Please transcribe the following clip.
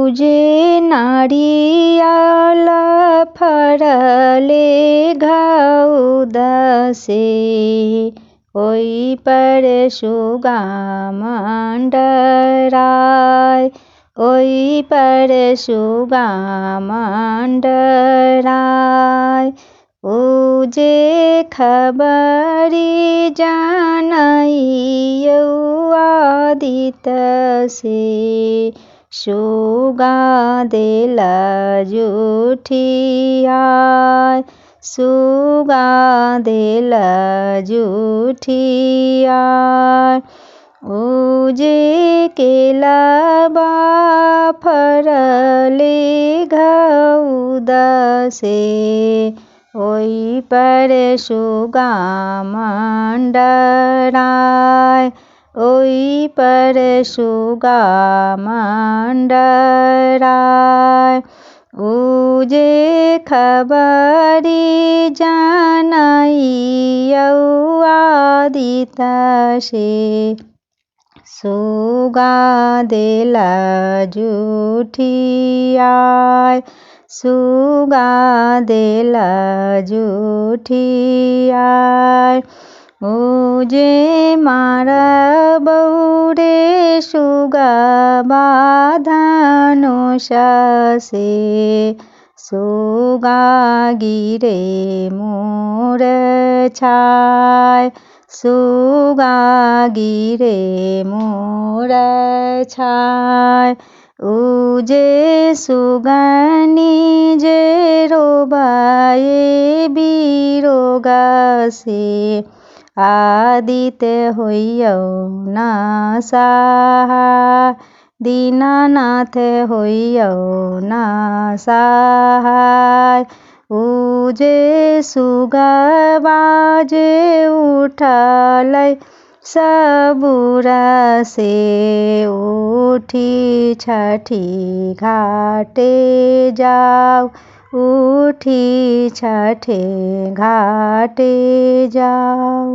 उजे नारियल फरले घाउ दसे ओइ पर सुगा मण्डराय ओइ पर सुगा मण्डराय उजे खबरी जानैयौ आदित से सुगा देल जुठियाय सुगा देल जुठियाय उजे केलबा फरले घाउ दसे ओइ पर सुगा मण्डराय ओइ पर सुगा मण्डराय उजे खबरी जानैयौ आदित से सुगा देल जुठियाय सुगा देल जुठियाय उजे मारबौ रे सुगबा धनुष से सुगा गिरे मूर्छाय सुगा गिरे मूर्छाय उजे सुगनी जे रोबाए बिरोग से आदित्य होइयौ न सहाय दीनानाथ होइयौ न सहाय उजे सुगबा जे उठलै सबुर से उठी छठी घाटे जाऊ उठी छठे घाटे जाऊ।